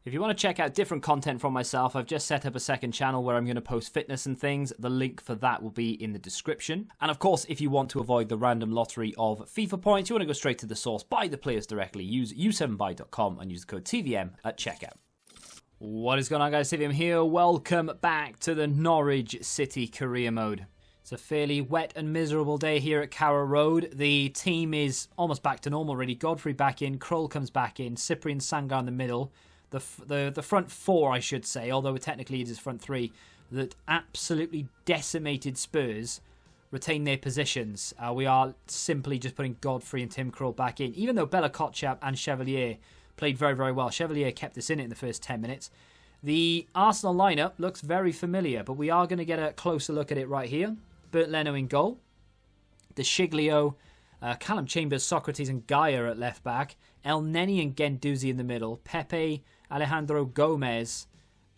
If you want to check out different content from myself, I've just set up a second channel where I'm going to post fitness and things. The link for that will be in the description. And of course, if you want to avoid the random lottery of FIFA points, you want to go straight to the source, buy the players directly, use u7buy.com and use the code TVM at checkout. What is going on, guys? TVM here. Welcome back to the Norwich City career mode. It's a fairly wet and miserable day here at Carrow Road. The team is almost back to normal, really. Godfrey back in, Kroll comes back in, Cyprian Sangar in the middle. The front four, I should say, although technically it is front three, that absolutely decimated Spurs retain their positions. We are simply just putting Godfrey and Tim Krul back in, even though Bella Kotchap and Chevalier played very, very well. Chevalier kept us in it in the first 10 minutes. The Arsenal lineup looks very familiar, but we are going to get a closer look at it right here. Bert Leno in goal. De Sciglio, Callum Chambers, Socrates and Gaia at left back. El Neni and Guendouzi in the middle. Pepe, Alejandro Gomez,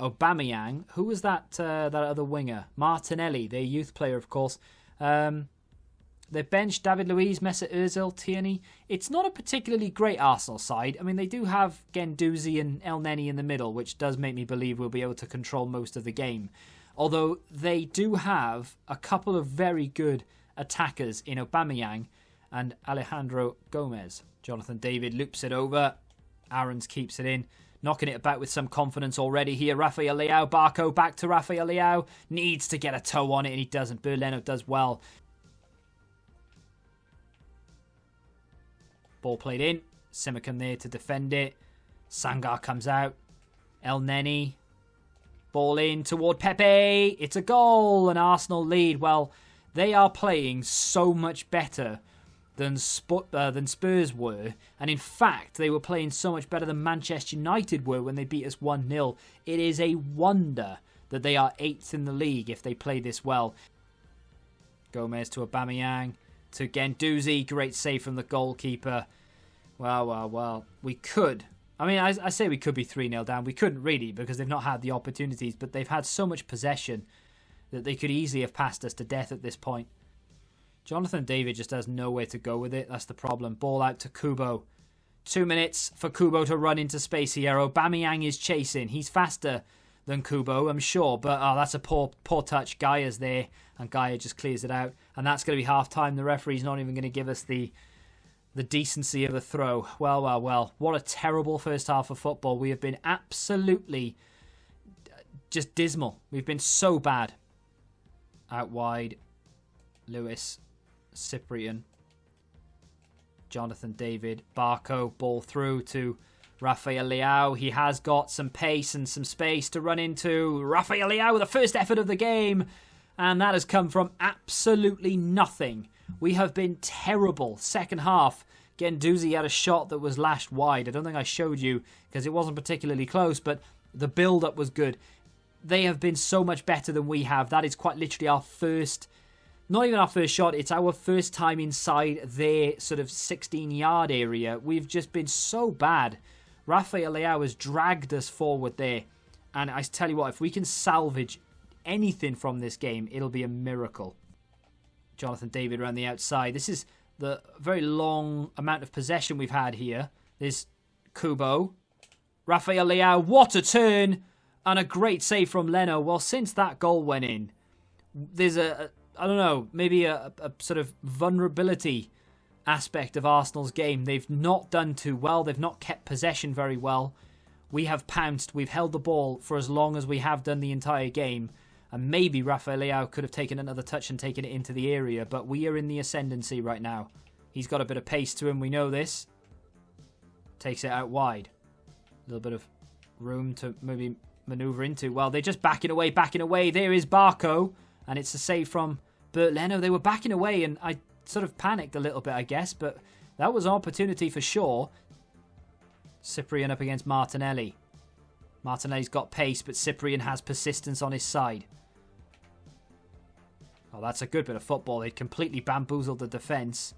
Aubameyang. Who was that other winger? Martinelli, their youth player, of course. They benched David Luiz, Mesut Ozil, Tierney. It's not a particularly great Arsenal side. I mean, they do have Guendouzi and El Neni in the middle, which does make me believe we'll be able to control most of the game. Although they do have a couple of very good attackers in Aubameyang and Alejandro Gomez. Jonathan David loops it over. Aarons keeps it in. Knocking it about with some confidence already here. Rafael Leao, Barco back to Rafael Leao. Needs to get a toe on it and he doesn't. Berleno does well. Ball played in. Simakan there to defend it. Sangar comes out. El Neni. Ball in toward Pepe. It's a goal. An Arsenal lead. Well, they are playing so much better than Spurs were. And in fact, they were playing so much better than Manchester United were when they beat us 1-0. It is a wonder that they are 8th in the league if they play this well. Gomez to Aubameyang. To Guendouzi. Great save from the goalkeeper. Well. We could. I mean, I say we could be 3-0 down. We couldn't really because they've not had the opportunities. But they've had so much possession that they could easily have passed us to death at this point. Jonathan David just has nowhere to go with it. That's the problem. Ball out to Kubo. 2 minutes for Kubo to run into space here. Aubameyang is chasing. He's faster than Kubo, I'm sure. But that's a poor touch. Gaia's there. And Gaia just clears it out. And that's going to be half-time. The referee's not even going to give us the decency of a throw. Well. What a terrible first half of football. We have been absolutely just dismal. We've been so bad. Out wide. Lewis. Cyprian. Jonathan David. Barco. Ball through to Rafael Leao. He has got some pace and some space to run into. Rafael Leao with the first effort of the game. And that has come from absolutely nothing. We have been terrible. Second half, Guendouzi had a shot that was lashed wide. I don't think I showed you because it wasn't particularly close, but the build-up was good. They have been so much better than we have. That is quite literally our first, not even our first shot, it's our first time inside their sort of 16-yard area. We've just been so bad. Rafael Leao has dragged us forward there. And I tell you what, if we can salvage anything from this game, it'll be a miracle. Jonathan David around the outside. This is the very long amount of possession we've had here. There's Kubo. Rafael Leao, what a turn! And a great save from Leno. Well, since that goal went in, there's I don't know, maybe a sort of vulnerability aspect of Arsenal's game. They've not done too well. They've not kept possession very well. We have pounced. We've held the ball for as long as we have done the entire game. And maybe Rafael Leao could have taken another touch and taken it into the area. But we are in the ascendancy right now. He's got a bit of pace to him. We know this. Takes it out wide. A little bit of room to maybe manoeuvre into. Well, they're just backing away. There is Barco. And it's a save from Bert Leno. They were backing away and I sort of panicked a little bit, I guess. But that was an opportunity for sure. Cyprian up against Martinelli. Martinelli's got pace, but Cyprian has persistence on his side. Oh, that's a good bit of football. They completely bamboozled the defence.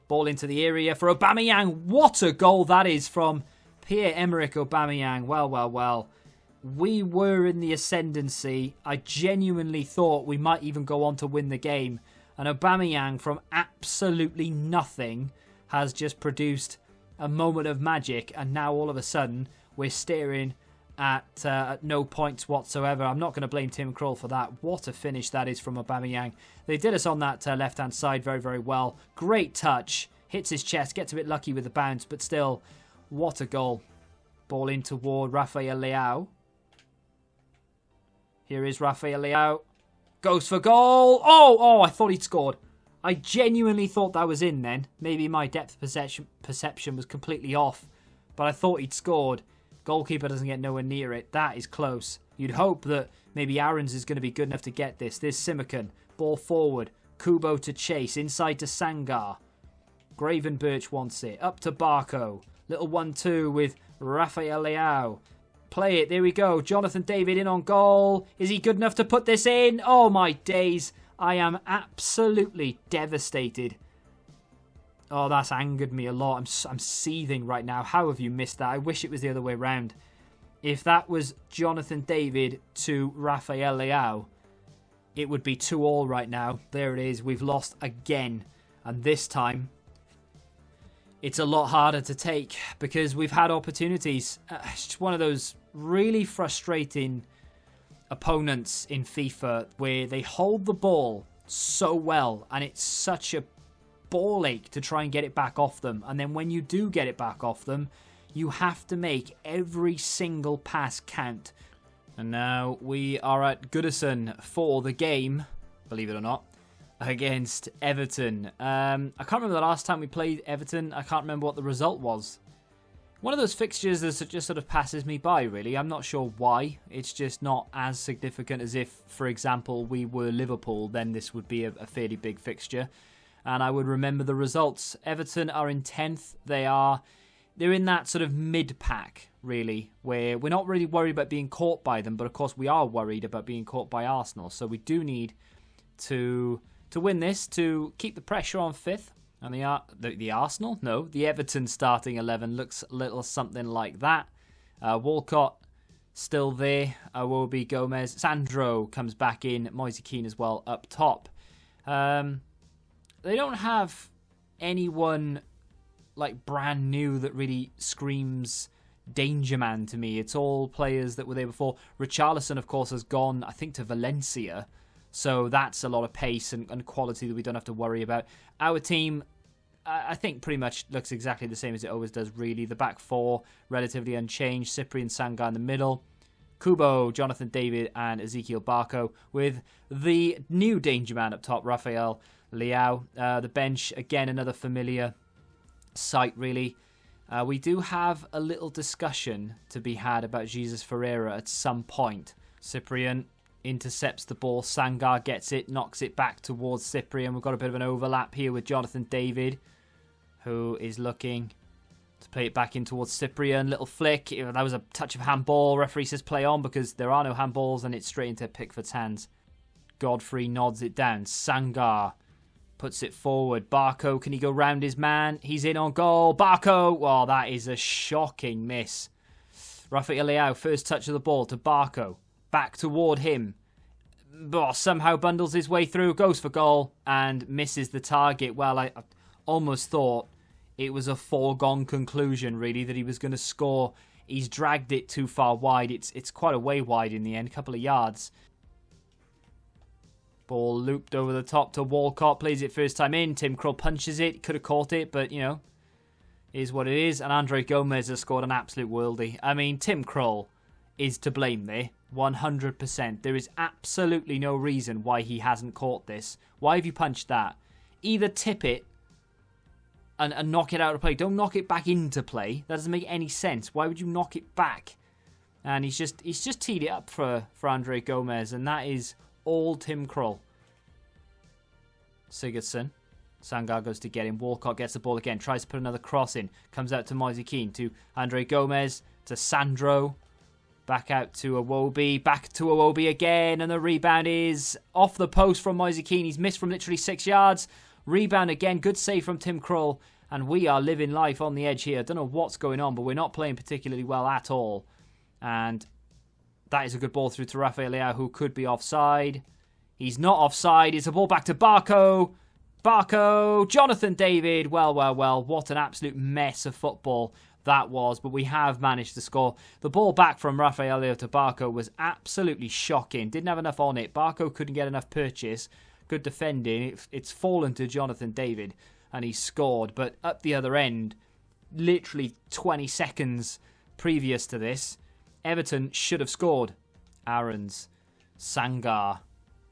Ball into the area for Aubameyang. What a goal that is from Pierre-Emerick Aubameyang. Well. We were in the ascendancy. I genuinely thought we might even go on to win the game. And Aubameyang, from absolutely nothing, has just produced a moment of magic. And now all of a sudden, we're staring at no points whatsoever. I'm not going to blame Tim Krul for that. What a finish that is from Aubameyang. They did us on that left-hand side very, very well. Great touch. Hits his chest, gets a bit lucky with the bounce, but still, what a goal. Ball in toward Rafael Leao. Here is Rafael Leao. Goes for goal. Oh, I thought he'd scored. I genuinely thought that was in then. Maybe my depth perception was completely off, but I thought he'd scored. Goalkeeper doesn't get nowhere near it. That is close. You'd hope that maybe Aarons is going to be good enough to get this. There's Simakan. Ball forward. Kubo to chase. Inside to Sangar. Gravenberch wants it. Up to Barco. Little 1-2 with Rafael Leao. Play it. There we go. Jonathan David in on goal. Is he good enough to put this in? Oh my days. I am absolutely devastated. Oh, that's angered me a lot. I'm seething right now. How have you missed that? I wish it was the other way around. If that was Jonathan David to Rafael Leao, it would be 2-2 right now. There it is. We've lost again. And this time, it's a lot harder to take because we've had opportunities. It's just one of those really frustrating opponents in FIFA where they hold the ball so well and it's such a ball ache to try and get it back off them. And then when you do get it back off them, you have to make every single pass count. And now we are at Goodison for the game, believe it or not, against Everton. I can't remember the last time we played Everton. I can't remember what the result was. One of those fixtures that just sort of passes me by, really. I'm not sure why. It's just not as significant as if, for example, we were Liverpool, then this would be a fairly big fixture. And I would remember the results. Everton are in 10th. They're in that sort of mid-pack, really, where we're not really worried about being caught by them, but of course we are worried about being caught by Arsenal. So we do need to win this to keep the pressure on 5th. And the Arsenal? No, the Everton starting 11 looks a little something like that. Walcott still there. Iwobi, Gomez. Sandro comes back in. Moise Kean as well up top. They don't have anyone like brand new that really screams Danger Man to me. It's all players that were there before. Richarlison, of course, has gone, I think, to Valencia. So that's a lot of pace and quality that we don't have to worry about. Our team, I think, pretty much looks exactly the same as it always does, really. The back four, relatively unchanged. Cyprian Sanga in the middle. Kubo, Jonathan David, and Ezekiel Barco, with the new danger man up top, Rafael Leao. The bench, again, another familiar sight, really. We do have a little discussion to be had about Jesus Ferreira at some point. Cyprian intercepts the ball. Sangar gets it, knocks it back towards Cyprian. We've got a bit of an overlap here with Jonathan David, who is looking to play it back in towards Cyprian. Little flick. That was a touch of handball. Referee says play on because there are no handballs, and it's straight into Pickford's hands. Godfrey nods it down. Sangar puts it forward. Barco, can he go round his man? He's in on goal. Barco! Oh, that is a shocking miss. Rafael Leao, first touch of the ball to Barco. Back toward him. Somehow bundles his way through, goes for goal, and misses the target. Well, I almost thought it was a foregone conclusion, really, that he was going to score. He's dragged it too far wide. It's quite a way wide in the end, a couple of yards. Ball looped over the top to Walcott, plays it first time in. Tim Krul punches it, could have caught it, but, you know, is what it is. And Andre Gomez has scored an absolute worldie. I mean, Tim Krul is to blame there, 100%. There is absolutely no reason why he hasn't caught this. Why have you punched that? Either tip it and knock it out of play. Don't knock it back into play. That doesn't make any sense. Why would you knock it back? And he's just teed it up for Andre Gomez, and that is all Tim Krul. Sigurdsson. Sangar goes to get him. Walcott gets the ball again. Tries to put another cross in. Comes out to Moise Kean. To Andre Gomez. To Sandro. Back out to Iwobi. Back to Iwobi again. And the rebound is off the post from Moise Kean. He's missed from literally 6 yards. Rebound again. Good save from Tim Krul. And we are living life on the edge here. Don't know what's going on, but we're not playing particularly well at all. And that is a good ball through to Rafael Leao, who could be offside. He's not offside. It's a ball back to Barco. Barco. Jonathan David. Well. What an absolute mess of football that was, but we have managed to score. The ball back from Rafael to Barco was absolutely shocking. Didn't have enough on it. Barco couldn't get enough purchase. Good defending. It's fallen to Jonathan David, and he scored. But up the other end, literally 20 seconds previous to this, Everton should have scored. Aarons, Sangar,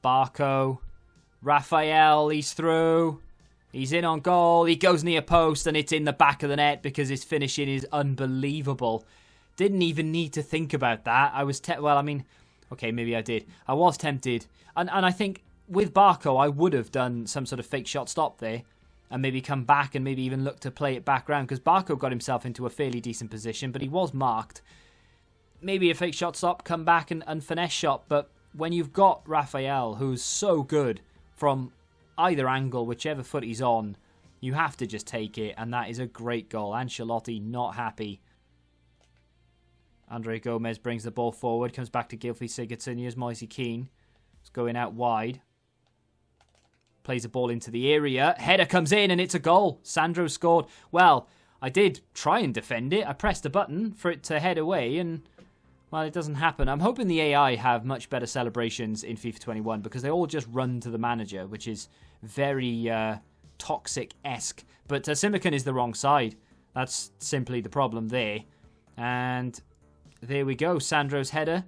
Barco, Rafael, he's through. He's in on goal. He goes near post and it's in the back of the net because his finishing is unbelievable. Didn't even need to think about that. I was, okay, maybe I did. I was tempted. And I think with Barco, I would have done some sort of fake shot stop there and maybe come back and maybe even look to play it back round because Barco got himself into a fairly decent position, but he was marked. Maybe a fake shot stop, come back and finesse shot. But when you've got Rafael, who's so good from either angle, whichever foot he's on, you have to just take it, and that is a great goal. Ancelotti not happy. Andre Gomez brings the ball forward, comes back to Gylfi Sigurdsson. Here's Moise Keane. It's going out wide. Plays the ball into the area. Header comes in, and it's a goal. Sandro scored. Well, I did try and defend it. I pressed the button for it to head away, and well, it doesn't happen. I'm hoping the AI have much better celebrations in FIFA 21 because they all just run to the manager, which is very toxic-esque. But Simicon is the wrong side. That's simply the problem there. And there we go. Sandro's header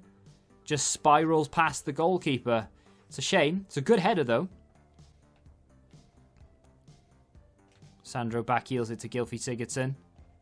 just spirals past the goalkeeper. It's a shame. It's a good header, though. Sandro backheels it to Gylfi Sigurdsson.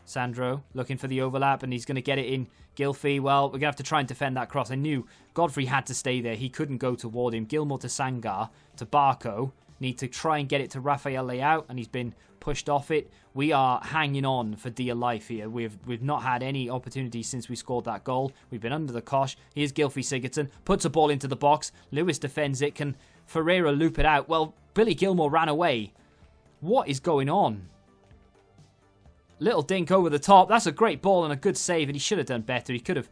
Sandro looking for the overlap, and he's going to get it in. Gylfi, well, we're going to have to try and defend that cross. I knew Godfrey had to stay there. He couldn't go toward him. Gilmore to Sangar, to Barco. Need to try and get it to Rafael Leao, and he's been pushed off it. We are hanging on for dear life here. We've not had any opportunities since we scored that goal. We've been under the cosh. Here's Gylfi Sigurdsson. Puts a ball into the box. Lewis defends it. Can Ferreira loop it out? Well, Billy Gilmore ran away. What is going on? Little dink over the top. That's a great ball and a good save, and he should have done better. He could have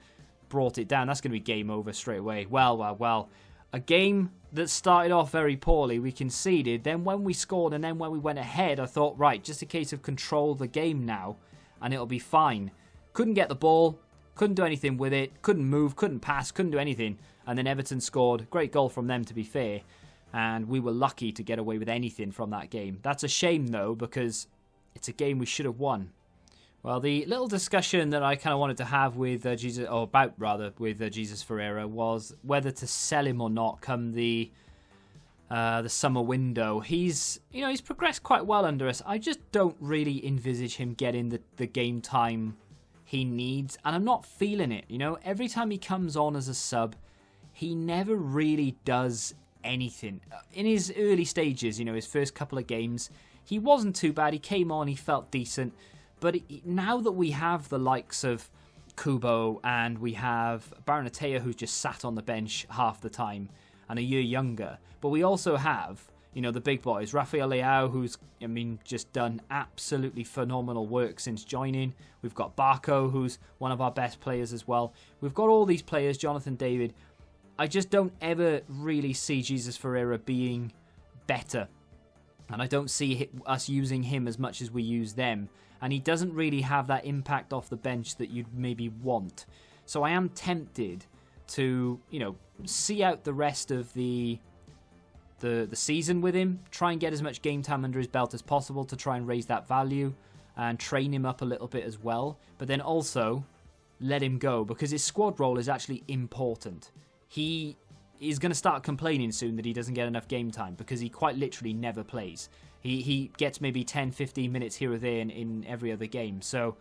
brought it down. That's going to be game over straight away. Well. A game that started off very poorly. We conceded. Then when we scored and then when we went ahead, I thought, right, just a case of control the game now, and it'll be fine. Couldn't get the ball. Couldn't do anything with it. Couldn't move. Couldn't pass. Couldn't do anything. And then Everton scored. Great goal from them, to be fair. And we were lucky to get away with anything from that game. That's a shame, though, because it's a game we should have won. Well, the little discussion that I kind of wanted to have with Jesus Ferreira was whether to sell him or not come the summer window. He's progressed quite well under us. I just don't really envisage him getting the game time he needs, and I'm not feeling it. Every time he comes on as a sub, he never really does anything. In his early stages, his first couple of games, he wasn't too bad. He came on, he felt decent. But now that we have the likes of Kubo and we have Barnateo, who's just sat on the bench half the time and a year younger, but we also have, the big boys, Rafael Leao, who's, just done absolutely phenomenal work since joining. We've got Barco, who's one of our best players as well. We've got all these players, Jonathan David. I just don't ever really see Jesus Ferreira being better. And I don't see us using him as much as we use them. And he doesn't really have that impact off the bench that you'd maybe want. So I am tempted to, see out the rest of the season with him. Try and get as much game time under his belt as possible to try and raise that value. And train him up a little bit as well. But then also let him go. Because his squad role is actually important. He is going to start complaining soon that he doesn't get enough game time. Because he quite literally never plays. He gets maybe 10, 15 minutes here or there in every other game. So,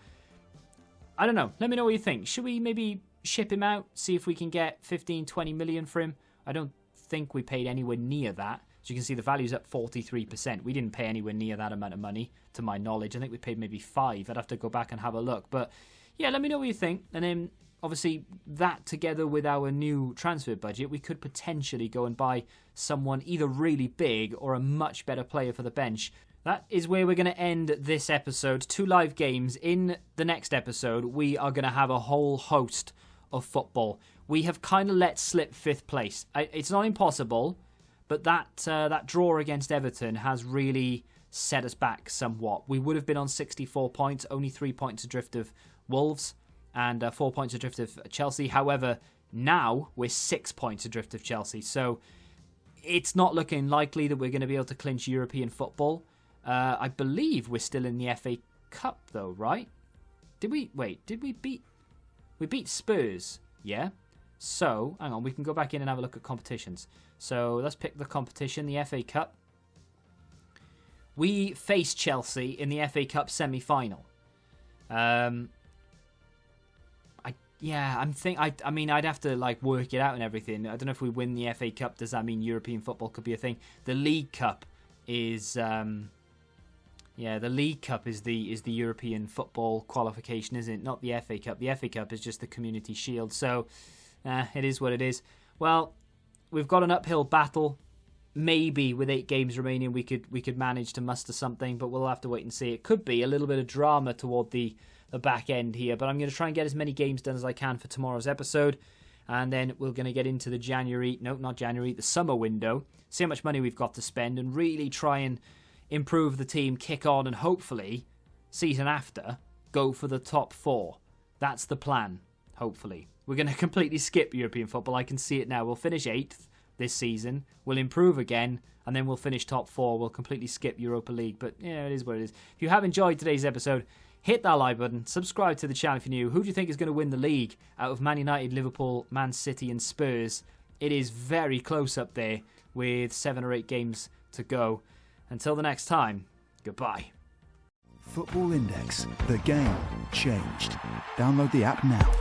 I don't know. Let me know what you think. Should we maybe ship him out? See if we can get 15, 20 million for him? I don't think we paid anywhere near that. As you can see, the value's up 43%. We didn't pay anywhere near that amount of money, to my knowledge. I think we paid maybe 5. I'd have to go back and have a look. But, yeah, let me know what you think. And then, obviously, that together with our new transfer budget, we could potentially go and buy someone either really big or a much better player for the bench. That is where we're going to end this episode. 2 live games. In the next episode, we are going to have a whole host of football. We have kind of let slip 5th place. It's not impossible, but that draw against Everton has really set us back somewhat. We would have been on 64 points, only 3 points adrift of Wolves and 4 points adrift of Chelsea. However, now we're 6 points adrift of Chelsea. So it's not looking likely that we're going to be able to clinch European football. I believe we're still in the FA Cup though, right? Did we beat... We beat Spurs, yeah? So, hang on, we can go back in and have a look at competitions. So, let's pick the competition, the FA Cup. We faced Chelsea in the FA Cup semi-final. I mean, I'd have to, like, work it out and everything. I don't know if we win the FA Cup, does that mean European football could be a thing? The League Cup is... Yeah, the League Cup is the European football qualification, isn't it? Not the FA Cup. The FA Cup is just the Community Shield. So, it is what it is. Well, we've got an uphill battle. Maybe with 8 games remaining, we could manage to muster something, but we'll have to wait and see. It could be a little bit of drama toward the back end here, but I'm going to try and get as many games done as I can for tomorrow's episode, and then we're going to get into the summer window, see how much money we've got to spend, and really try and improve the team, kick on, and hopefully, season after, go for the top 4. That's the plan, hopefully. We're going to completely skip European football. I can see it now. We'll finish 8th this season. We'll improve again, and then we'll finish top 4. We'll completely skip Europa League, but yeah, it is what it is. If you have enjoyed today's episode, hit that like button, subscribe to the channel if you're new. Who do you think is going to win the league out of Man United, Liverpool, Man City, and Spurs? It is very close up there with 7 or 8 games to go. Until the next time, goodbye. Football Index. The game changed. Download the app now.